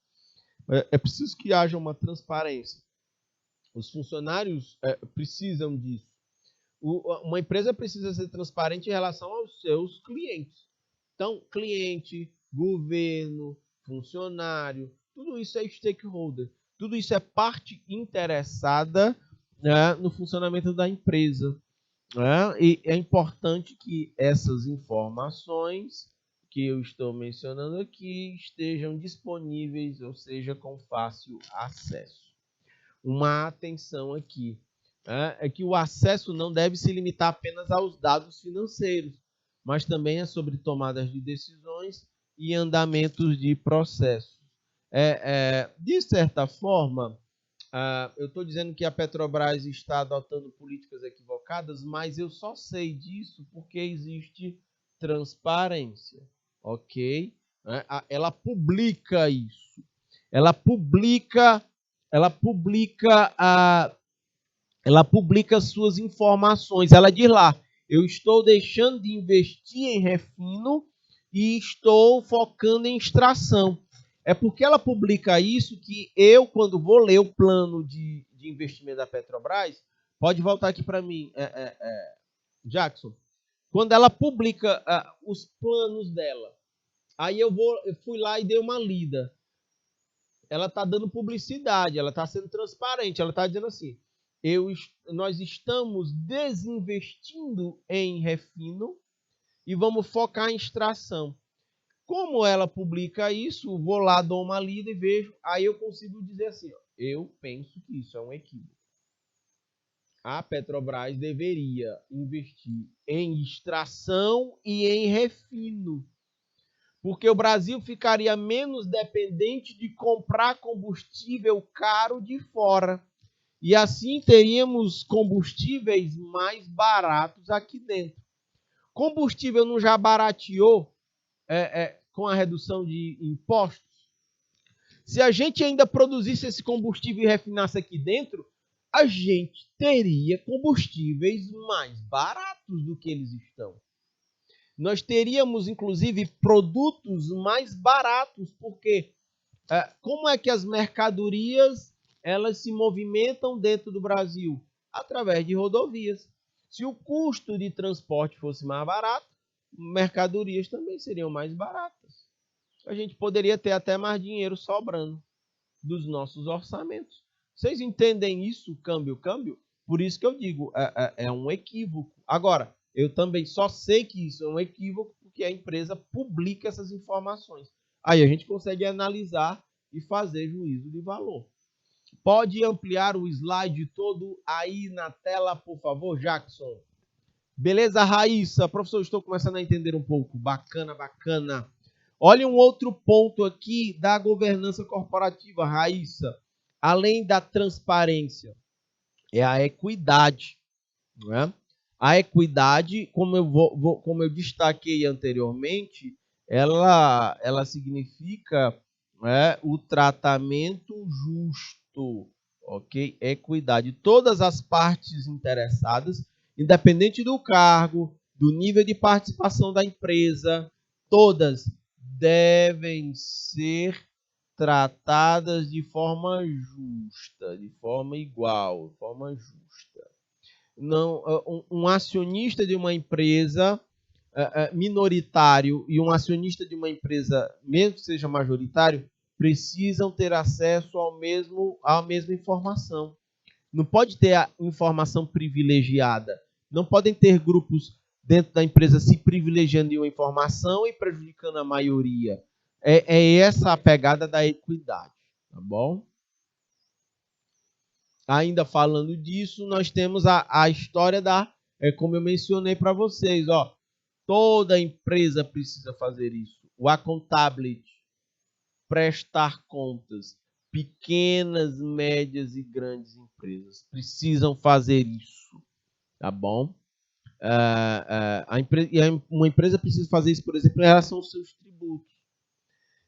É preciso que haja uma transparência. Os funcionários precisam disso. Uma empresa precisa ser transparente em relação aos seus clientes. Então, cliente, governo, funcionário, tudo isso é stakeholder. Tudo isso é parte interessada, né, no funcionamento da empresa. Né? E é importante que essas informações que eu estou mencionando aqui estejam disponíveis, ou seja, com fácil acesso. Uma atenção aqui, é que o acesso não deve se limitar apenas aos dados financeiros, mas também é sobre tomadas de decisões e andamentos de processos. De certa forma, eu estou dizendo que a Petrobras está adotando políticas equivocadas, mas eu só sei disso porque existe transparência, ok? Ela publica isso. Ela publica suas informações. Ela diz lá, eu estou deixando de investir em refino e estou focando em extração. É porque ela publica isso que eu, quando vou ler o plano de investimento da Petrobras, pode voltar aqui para mim, Jackson. Quando ela publica os planos dela, aí eu fui lá e dei uma lida. Ela está dando publicidade, ela está sendo transparente, ela está dizendo assim, nós estamos desinvestindo em refino e vamos focar em extração. Como ela publica isso, vou lá, dou uma lida e vejo, aí eu consigo dizer assim, eu penso que isso é um equívoco. A Petrobras deveria investir em extração e em refino, porque o Brasil ficaria menos dependente de comprar combustível caro de fora. E assim teríamos combustíveis mais baratos aqui dentro. Combustível não já barateou com a redução de impostos? Se a gente ainda produzisse esse combustível e refinasse aqui dentro, a gente teria combustíveis mais baratos do que eles estão. Nós teríamos, inclusive, produtos mais baratos, porque como é que as mercadorias elas se movimentam dentro do Brasil através de rodovias. Se o custo de transporte fosse mais barato, mercadorias também seriam mais baratas. A gente poderia ter até mais dinheiro sobrando dos nossos orçamentos. Vocês entendem isso, câmbio? Por isso que eu digo, é um equívoco. Agora, eu também só sei que isso é um equívoco porque a empresa publica essas informações. Aí a gente consegue analisar e fazer juízo de valor. Pode ampliar o slide todo aí na tela, por favor, Jackson? Beleza, Raíssa? Professor, estou começando a entender um pouco. Bacana. Olha um outro ponto aqui da governança corporativa, Raíssa. Além da transparência, é a equidade. Não é? A equidade, como eu destaquei anteriormente, ela significa o tratamento justo, ok? Equidade. Todas as partes interessadas, independente do cargo, do nível de participação da empresa, todas devem ser tratadas de forma justa, de forma igual, de forma justa. Não, um acionista de uma empresa minoritário e um acionista de uma empresa, mesmo que seja majoritário, precisam ter acesso à mesma informação. Não pode ter a informação privilegiada. Não podem ter grupos dentro da empresa se privilegiando de uma informação e prejudicando a maioria. É essa a pegada da equidade, tá bom? Ainda falando disso, nós temos a história como eu mencionei para vocês, ó, toda empresa precisa fazer isso. O accountability, prestar contas, pequenas, médias e grandes empresas precisam fazer isso, tá bom? Uma empresa precisa fazer isso, por exemplo, em relação aos seus tributos.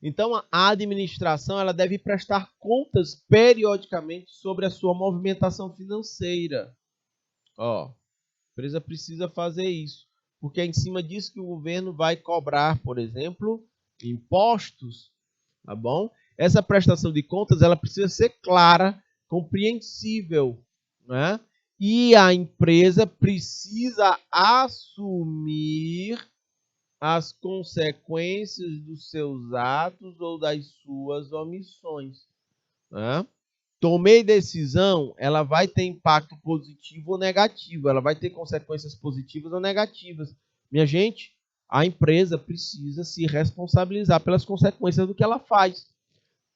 Então, a administração ela deve prestar contas periodicamente sobre a sua movimentação financeira. A empresa precisa fazer isso, porque é em cima disso que o governo vai cobrar, por exemplo, impostos, tá bom? Essa prestação de contas ela precisa ser clara, compreensível, né? E a empresa precisa assumir as consequências dos seus atos ou das suas omissões. Né? Tomei decisão, ela vai ter impacto positivo ou negativo, ela vai ter consequências positivas ou negativas. Minha gente, a empresa precisa se responsabilizar pelas consequências do que ela faz.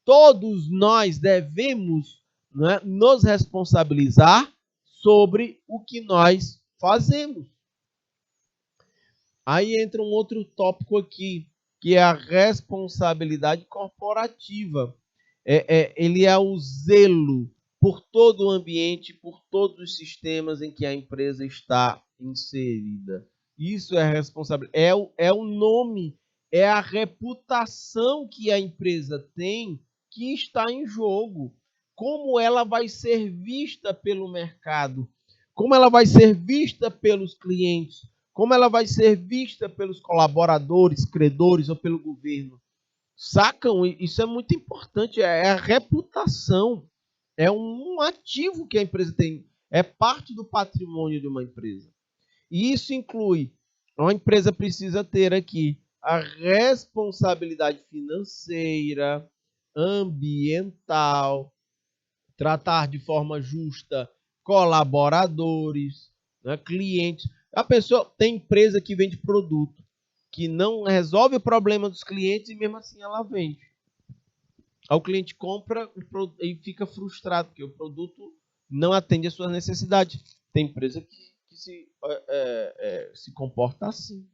Todos nós devemos, né, nos responsabilizar sobre o que nós fazemos. Aí entra um outro tópico aqui, que é a responsabilidade corporativa. Ele é o zelo por todo o ambiente, por todos os sistemas em que a empresa está inserida. Isso é responsabilidade. É o nome, é a reputação que a empresa tem que está em jogo. Como ela vai ser vista pelo mercado, como ela vai ser vista pelos clientes, como ela vai ser vista pelos colaboradores, credores ou pelo governo. Sacam? Isso é muito importante. É a reputação. É um ativo que a empresa tem. É parte do patrimônio de uma empresa. E isso inclui, uma empresa precisa ter aqui a responsabilidade financeira, ambiental, tratar de forma justa colaboradores, né, clientes. A pessoa tem empresa que vende produto, que não resolve o problema dos clientes e mesmo assim ela vende. Aí o cliente compra e fica frustrado, porque o produto não atende às suas necessidades. Tem empresa que se comporta assim.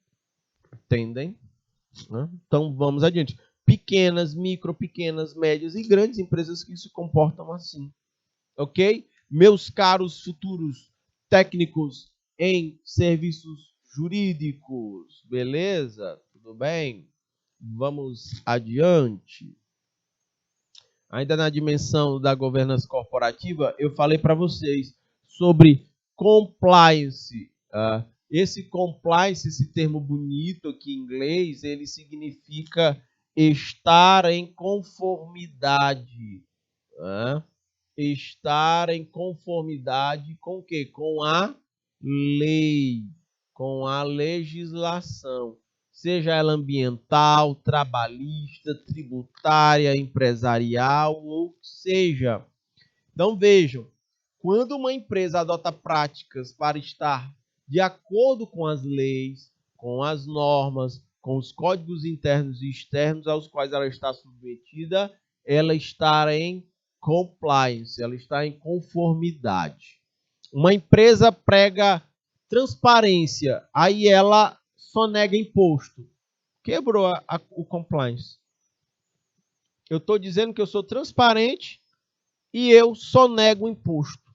Entendem? Então vamos adiante. Pequenas, micro, pequenas, médias e grandes empresas que se comportam assim. Ok? Meus caros futuros técnicos em serviços jurídicos, beleza? Tudo bem? Vamos adiante. Ainda na dimensão da governança corporativa, eu falei para vocês sobre compliance. Esse compliance, esse termo bonito aqui em inglês, ele significa estar em conformidade. estar em conformidade com o quê? Com a lei, com a legislação, seja ela ambiental, trabalhista, tributária, empresarial, ou seja. Então vejam, quando uma empresa adota práticas para estar de acordo com as leis, com as normas, com os códigos internos e externos aos quais ela está submetida, ela está em compliance, ela está em conformidade. Uma empresa prega transparência, aí ela só nega imposto. Quebrou o compliance. Eu estou dizendo que eu sou transparente e eu só nego imposto.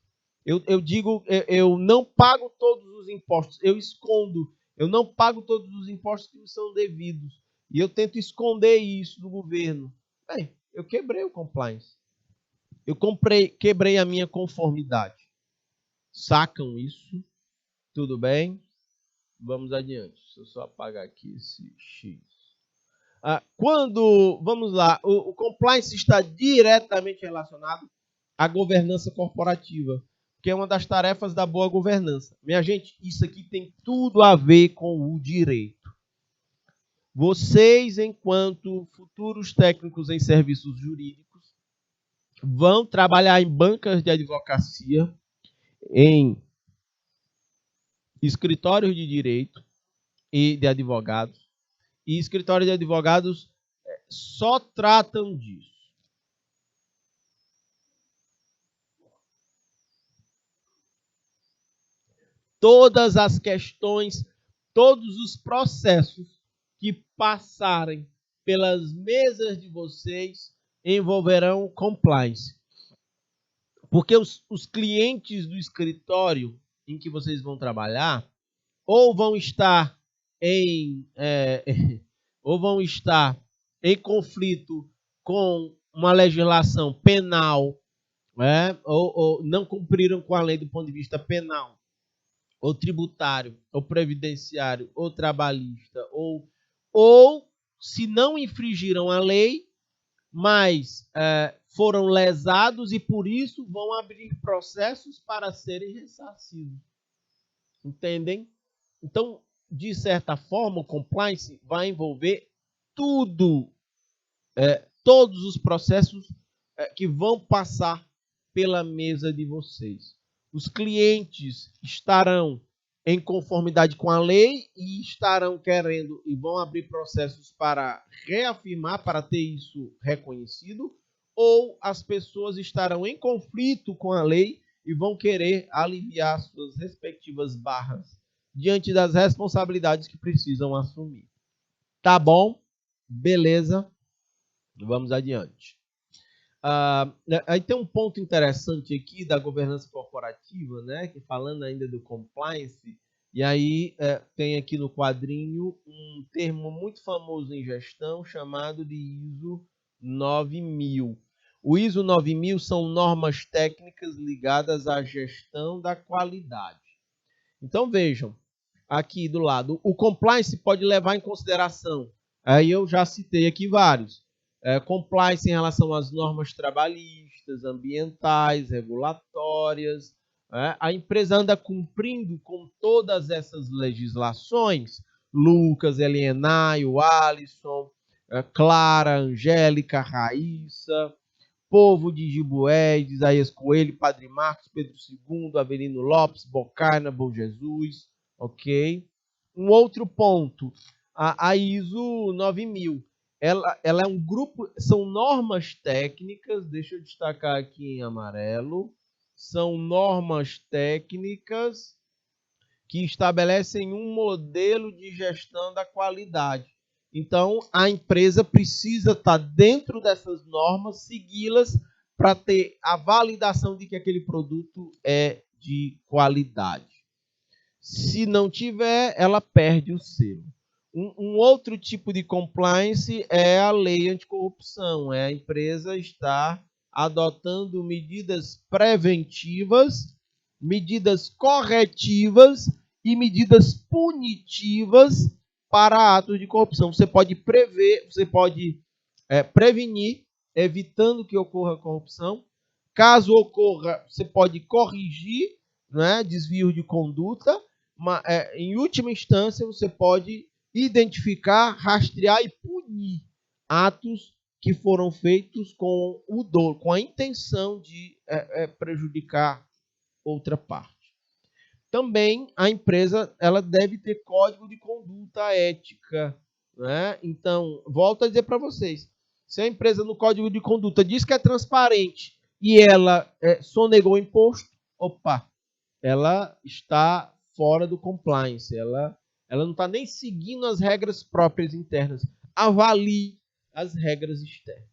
Eu digo, eu não pago todos os impostos, eu escondo. Eu não pago todos os impostos que me são devidos. E eu tento esconder isso do governo. Bem, eu quebrei o compliance. Eu quebrei a minha conformidade. Sacam isso? Tudo bem? Vamos adiante. Deixa eu só apagar aqui esse X. Vamos lá, o compliance está diretamente relacionado à governança corporativa, que é uma das tarefas da boa governança. Minha gente, isso aqui tem tudo a ver com o direito. Vocês, enquanto futuros técnicos em serviços jurídicos, vão trabalhar em bancas de advocacia, em escritórios de direito e de advogados. E escritórios de advogados só tratam disso. Todas as questões, todos os processos que passarem pelas mesas de vocês envolverão compliance. Porque os clientes do escritório em que vocês vão trabalhar ou vão estar em conflito com uma legislação penal, ou não cumpriram com a lei do ponto de vista penal, ou tributário, ou previdenciário, ou trabalhista, ou se não infringiram a lei, mas foram lesados e por isso vão abrir processos para serem ressarcidos. Entendem? Então, de certa forma, o compliance vai envolver tudo, todos os processos que vão passar pela mesa de vocês. Os clientes estarão em conformidade com a lei e estarão querendo e vão abrir processos para reafirmar, para ter isso reconhecido, ou as pessoas estarão em conflito com a lei e vão querer aliviar suas respectivas barras diante das responsabilidades que precisam assumir. Tá bom? Beleza? Vamos adiante. Aí tem um ponto interessante aqui da governança corporativa, né? Que falando ainda do compliance, e aí tem aqui no quadrinho um termo muito famoso em gestão chamado de ISO 9000. O ISO 9000 são normas técnicas ligadas à gestão da qualidade. Então vejam, aqui do lado, o compliance pode levar em consideração, aí eu já citei aqui vários, compliance em relação às normas trabalhistas, ambientais, regulatórias. A empresa anda cumprindo com todas essas legislações. Lucas, Elienay, o Alisson, Clara, Angélica, Raíssa, Povo de Jibué, Isaías Coelho, Padre Marcos, Pedro II, Avelino Lopes, Bocarna, Bom Jesus, ok? Um outro ponto, a ISO 9000. Ela é um grupo, são normas técnicas, deixa eu destacar aqui em amarelo, são normas técnicas que estabelecem um modelo de gestão da qualidade. Então, a empresa precisa estar dentro dessas normas, segui-las para ter a validação de que aquele produto é de qualidade. Se não tiver, ela perde o selo. Um outro tipo de compliance é a lei anticorrupção. A empresa estar adotando medidas preventivas, medidas corretivas e medidas punitivas para atos de corrupção. Você pode prevenir, evitando que ocorra corrupção, Caso ocorra, você pode corrigir, né, desvio de conduta, mas em última instância você pode identificar, rastrear e punir atos que foram feitos com o dolo, com a intenção de prejudicar outra parte. Também a empresa ela deve ter código de conduta ética, né? Então, volto a dizer para vocês, se a empresa no código de conduta diz que é transparente e ela sonegou imposto, opa, ela está fora do compliance, ela não está nem seguindo as regras próprias internas. Avalie as regras externas.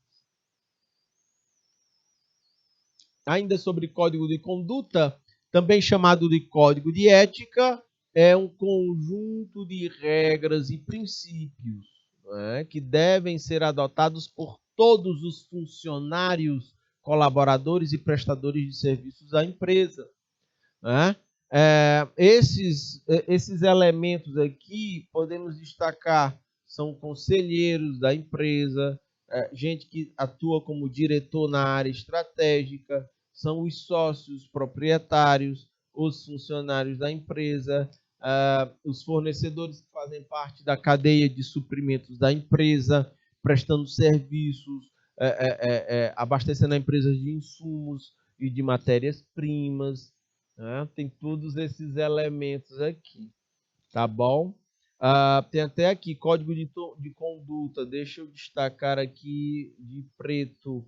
Ainda sobre código de conduta, também chamado de código de ética, é um conjunto de regras e princípios, né, que devem ser adotados por todos os funcionários, colaboradores e prestadores de serviços da empresa. Né? Esses elementos aqui podemos destacar, são conselheiros da empresa, gente que atua como diretor na área estratégica, são os sócios proprietários, os funcionários da empresa, os fornecedores que fazem parte da cadeia de suprimentos da empresa, prestando serviços, abastecendo a empresa de insumos e de matérias-primas. Tem todos esses elementos aqui, tá bom? Tem até aqui código de conduta. Deixa eu destacar aqui de preto.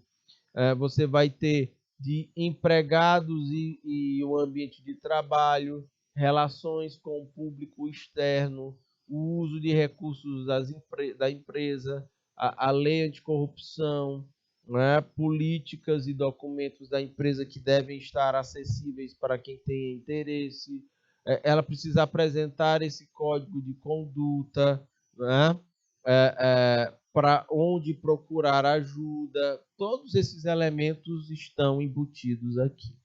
Você vai ter de empregados e o ambiente de trabalho, relações com o público externo, o uso de recursos da empresa, a lei anticorrupção, né, políticas e documentos da empresa que devem estar acessíveis para quem tenha interesse. Ela precisa apresentar esse código de conduta, né, para onde procurar ajuda. Todos esses elementos estão embutidos aqui.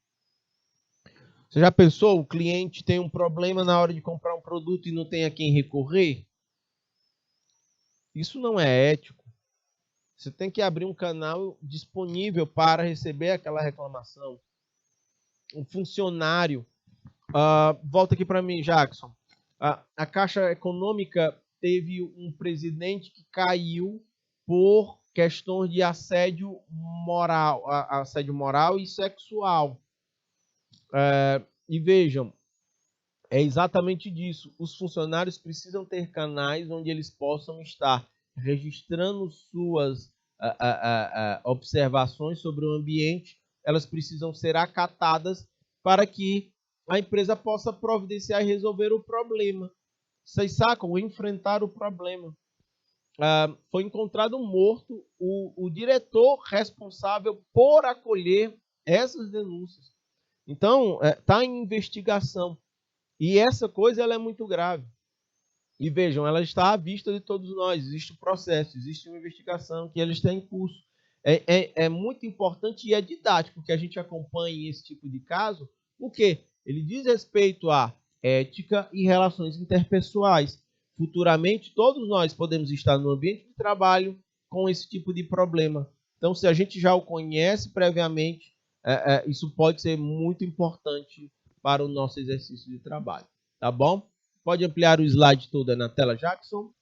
Você já pensou, o cliente tem um problema na hora de comprar um produto e não tem a quem recorrer? Isso não é ético. Você tem que abrir um canal disponível para receber aquela reclamação. Um funcionário. Volta aqui para mim, Jackson. A Caixa Econômica teve um presidente que caiu por questões de assédio moral e sexual. E vejam, é exatamente disso. Os funcionários precisam ter canais onde eles possam estar registrando suas observações sobre o ambiente. Elas precisam ser acatadas para que a empresa possa providenciar e resolver o problema. Vocês sacam? Enfrentar o problema. Foi encontrado morto o diretor responsável por acolher essas denúncias. Então, está em investigação. E essa coisa ela é muito grave. E vejam, ela está à vista de todos nós. Existe um processo, existe uma investigação que ela está em curso. É muito importante e é didático que a gente acompanhe esse tipo de caso, porque ele diz respeito à ética e relações interpessoais. Futuramente, todos nós podemos estar no ambiente de trabalho com esse tipo de problema. Então, se a gente já o conhece previamente, isso pode ser muito importante para o nosso exercício de trabalho. Tá bom? Pode ampliar o slide todo na tela, Jackson.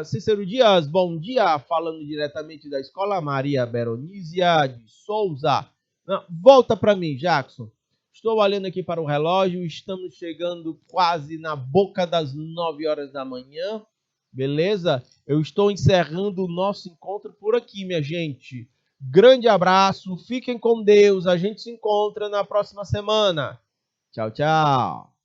Cícero Dias, bom dia, falando diretamente da Escola Maria Beronísia de Souza. Volta para mim, Jackson. Estou olhando aqui para o relógio, estamos chegando quase na boca das 9 horas da manhã, beleza? Eu estou encerrando o nosso encontro por aqui, minha gente. Grande abraço, fiquem com Deus, a gente se encontra na próxima semana. Tchau, tchau.